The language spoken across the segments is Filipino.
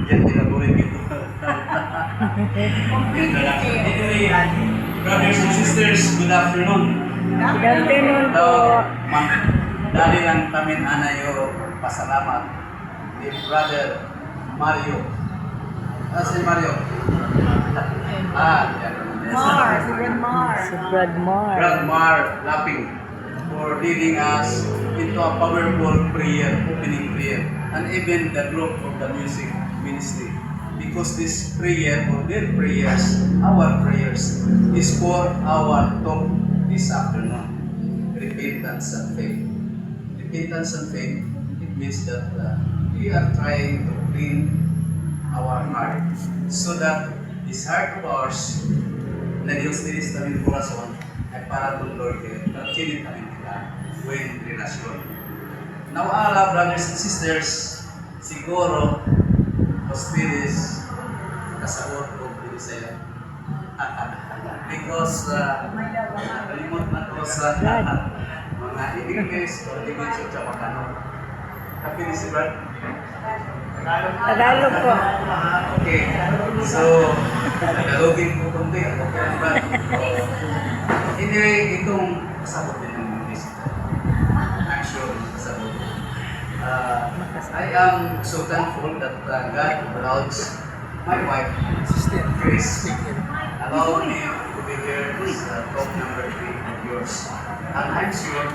Yan, tinabuhin dito. Anyway, brothers and sisters, good afternoon. Good afternoon po. Dali lang kami anayo pasalamat ni Brother Mario. Si Mario. Yan. Si Brad Mar. Brad Mar Lapping for leading us into a powerful prayer, opening prayer, and even the group of the music ministry. Because this prayer or their prayers, our prayers, is for our talk this afternoon. Repentance and faith. Repentance and faith, it means that we are trying to clean our heart so that this heart of ours na Diyos dinis namin corazon ay para doon Lord continue namin kita with relasyon. Nawala, brothers and sisters, siguro hostiles kasagot ko dito sa iyo. Because kalimot na ko sa mga English or English o Chapakano. Happy ni si Brad? Tagalog po. Okay. So, Tagalogin ko kunti. Okay, Brad? Anyway, itong kasabot din ng English. I'm sure kasabot. I am so thankful that God allows my wife, Chris, allow me to be here this talk number 3 of yours. And I'm sure,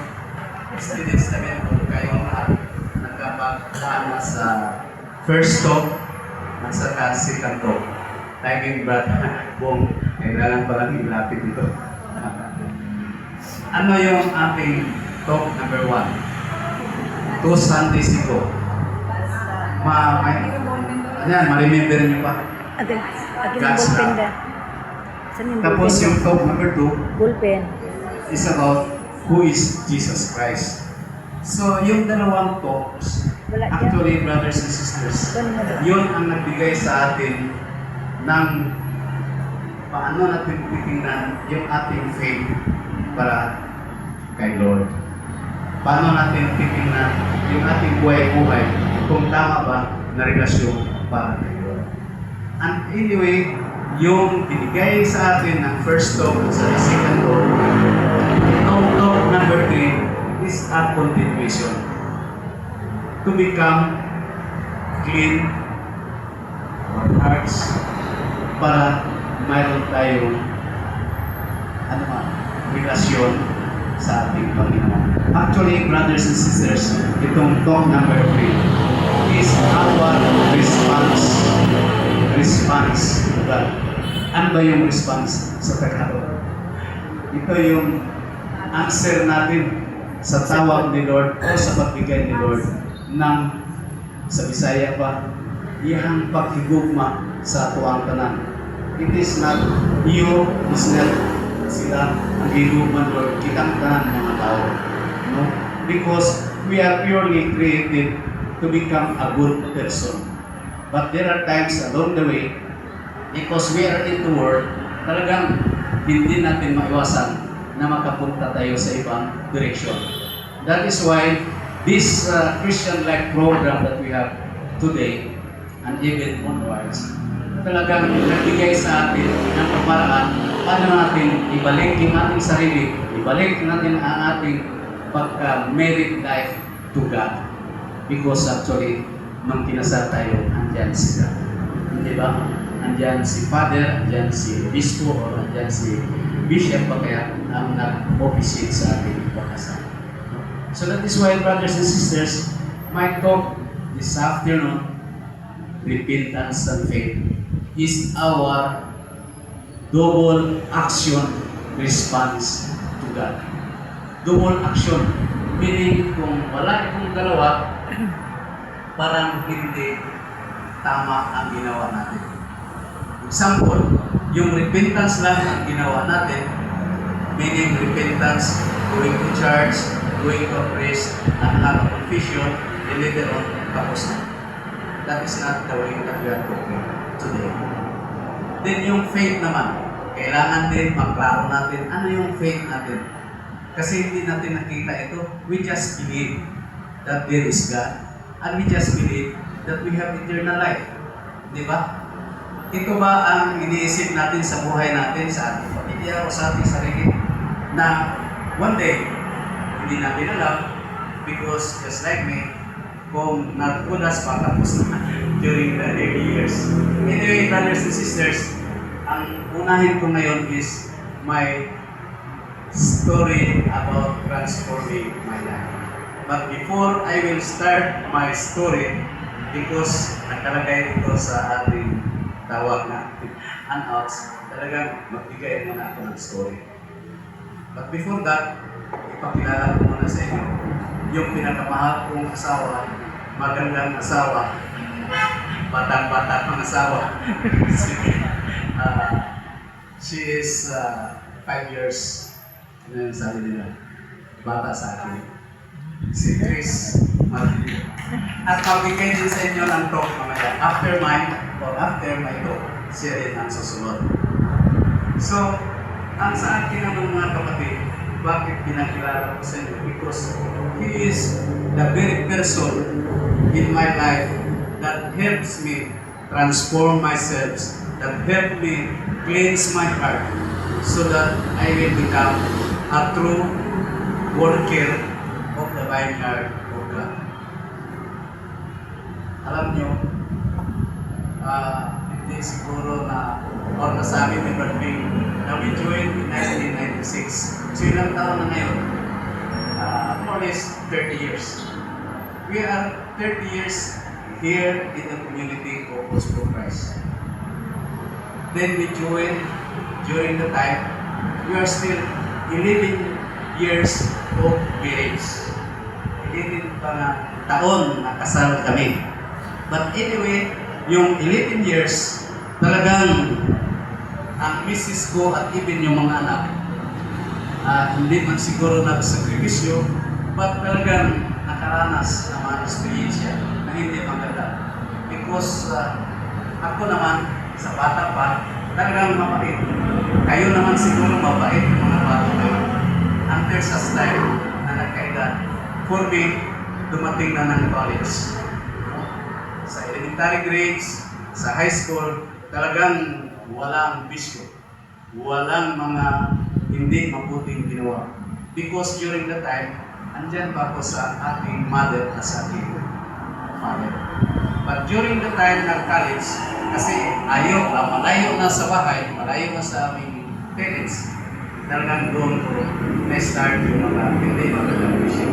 experience namin kung kayong lahat nagkapagkama sa first talk at saka second talk. Timing Brad, buong kailangan pa lang ilapit ito. Ano yung ating talk number 1? 2 Sundays ago. Ma-remember niyo pa? Atin God's ballpen love. da. Saan yung Tapos ballpen? yung talk number 2 Ballpen. is about who is Jesus Christ. So, yung dalawang talks, Wala dyan. actually, brothers and sisters, yun ang nagbigay sa atin ng paano natin titingnan yung ating faith para kay Lord. Paano natin titingnan yung ating buhay-buhay kung tama ba na relasyon para kay Lord. And anyway, yung binigay sa atin ng first talk at sa second talk, itong talk number 3 is a continuation to become clean our hearts para mayroon tayong relasyon sa ating Panginoon. Actually, brothers and sisters, itong talk number 3 is our response to God. Ano ba yung response sa Tagalog? Ito yung answer natin sa tawag ni Lord o sa pagbigay ni Lord ng sa Bisaya pa, iyang paghigugma sa tuwang tanan. It is not you, is not sila ang higugma Lord, kitang tanan mga tao. No? Because we are purely created to become a good person. But there are times along the way, because we are in the world, talagang hindi natin maiwasan na makapunta tayo sa ibang direction. That is why this Christian Life program that we have today and even onwards, talagang nagbigay sa atin ng paraan paano natin ibalik yung ating sarili, ibalik natin ang ating pagka-merit life to God. Because actually, nung kinasal tayo, andyan sila. Hindi ba? Andyan si Father, andyan si Bispo, o andyan si Bishop pa kaya ang nag-officiate sa ating pagkasal. So that is why, brothers and sisters, my talk this afternoon, repentance and faith, is our double action response to God. Double action, meaning kung wala itong dalawa, parang hindi tama ang ginawa natin. Example, yung repentance lang ang ginawa natin, meaning repentance, going to church, going to priest, and have a confession, and later on, tapos na. That is not the way that we are talking today. Then yung faith naman, kailangan din maklaro natin ano yung faith natin. Kasi hindi natin nakita ito, we just believe that there is God. And we just believe that we have eternal life. Di ba? Ito ba ang iniisip natin sa buhay natin, sa ating pamilya o sa ating sarili? Na one day, hindi natin alam, because just like me, kung nagpunas pa tapos na during the early years. Anyway, brothers and sisters, ang unahin ko ngayon is my story about transforming my life. But before I will start my story, because nakalagay ito sa ating tawag na handouts, talagang magbigay muna ako ng story. But before that, ipakilala ko muna sa inyo yung pinakamahal kong asawa, magandang asawa, batang-bata pang asawa. She is 5 years, ano yung sabi nila, bata sa akin. Si Chris Martin. At magbigay din sa inyo ng talk mamaya. After mine, or after my talk, siya rin ang susunod. So, ang sa akin naman mga kapatid, bakit pinakilala ko sa inyo? Because he is the very person in my life that helps me transform myself, that helps me cleanse my heart, so that I will become a true worker of the vineyard of God. Alam nyo, hindi siguro na or nasabi ni Brad Bing na we joined in 1996. So ilang taon na ngayon? More or less 30 years. We are 30 years here in the community of Gospel Christ. Then we joined during the time, we are still 11 years of marriage. 11 pa na taon na kasal kami. But anyway, yung 11 years, talagang ang misis ko at even yung mga anak, hindi man siguro nagsakripisyo, but talagang nakaranas ng mga experience na hindi maganda. Because ako naman, sa bata pa, talagang mabait. Kayo naman siguro mabait yung mga bata kayo. Until sa time na nagkaedad, for me, dumating na ng college. Sa elementary grades, sa high school, talagang walang bisyo. Walang mga hindi mabuting ginawa. Because during the time, andyan pa ako sa ating mother at sa ating father. But during the time ng college, kasi malayo na sa bahay, malayo na sa aming parents, talagang doon ko na-start yung mga hindi magandang bisyo.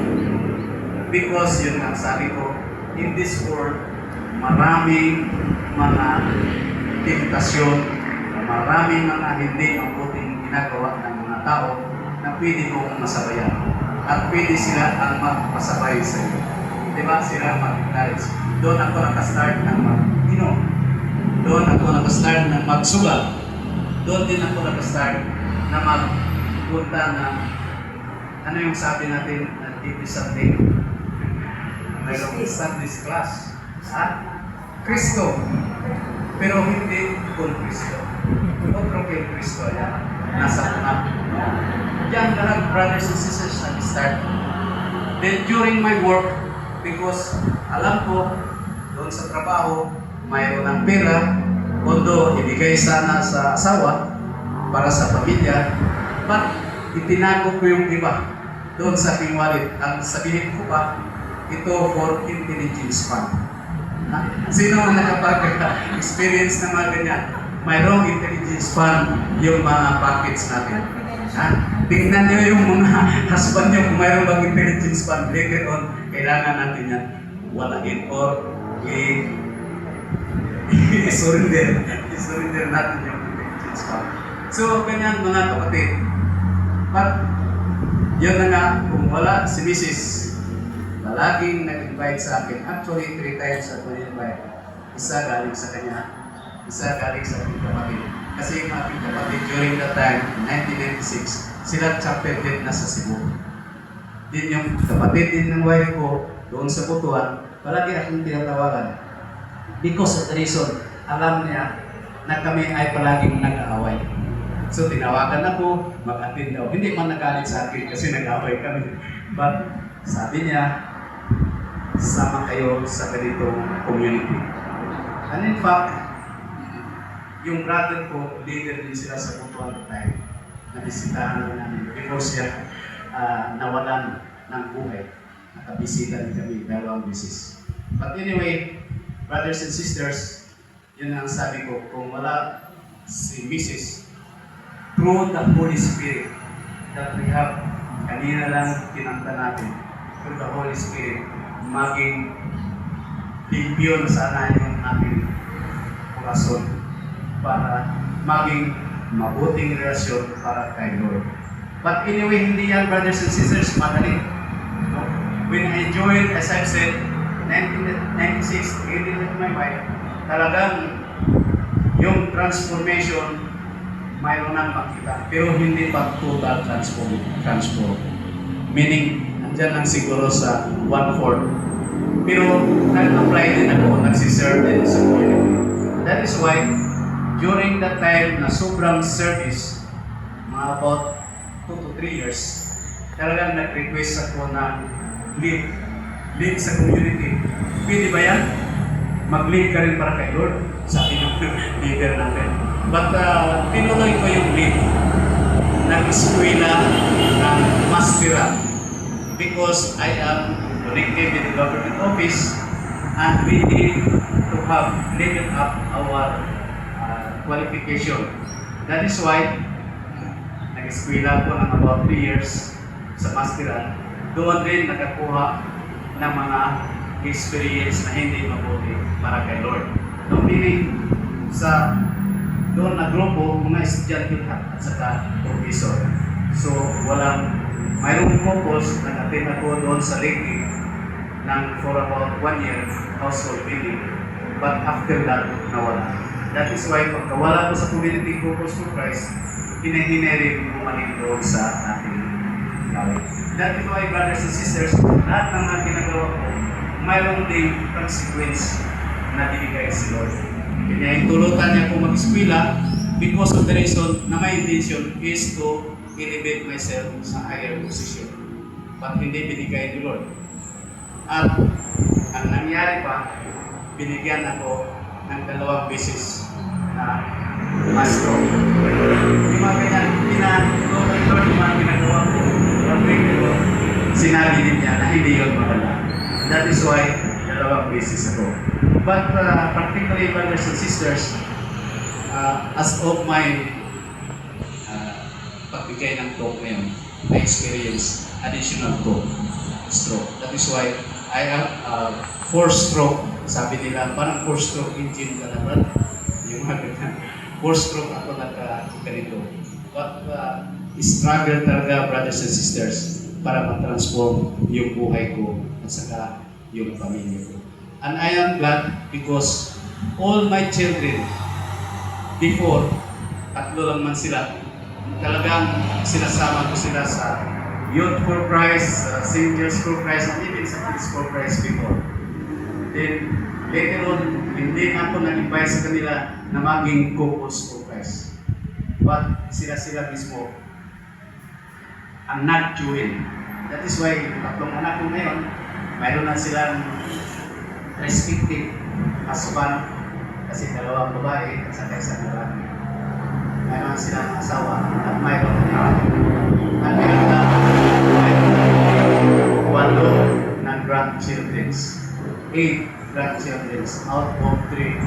Because yun ang sabi ko, in this world, maraming mga temptasyon, maraming mga hindi mabuting ginagawa ng mga tao na pwede kong masabayan. At pwede sila ang magpasabay sa iyo. Diba? Sila mag-acknowledge. Doon ako nakastart ng mag-inom. Doon ako nakastart ng magsugal. Doon din ako nakastart na magpunta ng ano yung sabi natin na TV Sunday. Mayroong Sundays class. Kristo. Pero hindi kung Kristo. Otro kay Kristo. Nasa una. Yan lahat, brothers and sisters, nag-start. Then during my work, because alam ko, doon sa trabaho, mayroon ng pera, although ibigay sana sa asawa, para sa pamilya, but itinago ko yung iba doon sa aking wallet. Ang sabihin ko pa, ito for intelligence fund. Sino ang nakapag-experience ng mga ganyan? Mayroong intelligence fund yung mga packets natin. Tingnan nyo yung mga husband nyo kung mayroong bang intelligence fund. Later on, kailangan natin yan walain or i-surrender. I-surrender natin yung intelligence fund. So, ganyan mga kapatid. But, yun na nga, kung wala si Mrs. Palaging nag-invite sa akin. Actually, 3 times ako nag-invite. Isa galing sa kanya, isa galing sa aking kapatid. Kasi yung aking kapatid during that time, 1996, sila chapter head na sa Cebu. Din yung kapatid din ng wife ko, doon sa Butuan, palagi akong tinatawagan. Because of the reason, alam niya na kami ay palaging nag-aaway. So tinawagan ako, mag-attend daw. Hindi man nagalit sa akin kasi nag-aaway kami. But sabi niya, sama kayo sa ganitong community. And in fact, yung brother ko, leader din sila sa Butuan Time. Nabisitahan na namin before siya nawalan ng buhay. Nakabisita din kami dalawang beses. But anyway, brothers and sisters, yun ang sabi ko, kung wala si Mrs. through the Holy Spirit that we have, kanina lang kinanta natin, through the Holy Spirit, maging limpyo na sana yung ating orason para maging mabuting relasyon para kay Lord. But anyway, hindi yan, brothers and sisters, madali. No? When I joined, as I've said, 1996, together with my wife, talagang yung transformation mayroon nang makita, pero hindi pa total transform. Meaning, andyan lang siguro sa 1/4. Pero nag-apply din ako, nagsiserve din sa community. That is why, during that time na sobrang service, mga about 2 to 3 years, talagang nag-request ako na lead sa community. Pwede ba yan? Mag-lead ka rin para kay Lord, sabi ng leader natin. But tinuloy ko yung lead ng eskwela ng Maspira because I am connected with the government office and we need to have leveled up our qualification. That is why nag-eskwela ko ng about 3 years sa Maspira. Doon rin nakakuha ng mga experience na hindi mabuti para kay Lord. No, meaning sa doon na grupo, mga estudyante at saka professor. So, mayroong focus, nag-attend ako doon sa Lake for about 1 year, household building. But after that, nawala. That is why, pagkawala ko sa community focus to Christ, hinahinay rin bumalik doon sa ating gawin. That is why, brothers and sisters, lahat ng mga ginagawa ko, mayroong ding consequence na binigay si Lord. Pinahintulutan niya ako mag-eskwela because of the reason na my intention is to elevate myself sa higher position. But hindi binigay ni Lord. At ang nangyari pa, binigyan ako ng 2 beses na master. Yung mga ganyan, pinatulog ni Lord, yung mga ginagawa ko, sinabi din niya na hindi yun maganda. That is why 2 beses ako. But particularly, brothers and sisters, as of my pagbigay ng talk ngayon, I experience additional stroke. That is why I have 4 stroke. Sabi nila, parang 4 stroke engine ka naman. Yung mga 4 stroke ako ganito. But struggle talaga, brothers and sisters, para ma-transform yung buhay ko at saka yung pamilya ko. And I am glad because all my children before, 3 lang man sila, talagang sinasama ko sila sa Youth for Christ, Singers for Christ, and even sa Kids for Christ before. Then, later on, hindi ako nag-invite sa kanila na maging couples for Christ. But sila mismo ang nag-join. That is why, 3 anak ko ngayon, mayroon na silang respective husband kasi 2 babae at saka 1 lalaki. Mayroon silang asawa at mayroon na at mayroon na 8 ng grandchildren. 8 grandchildren out of 3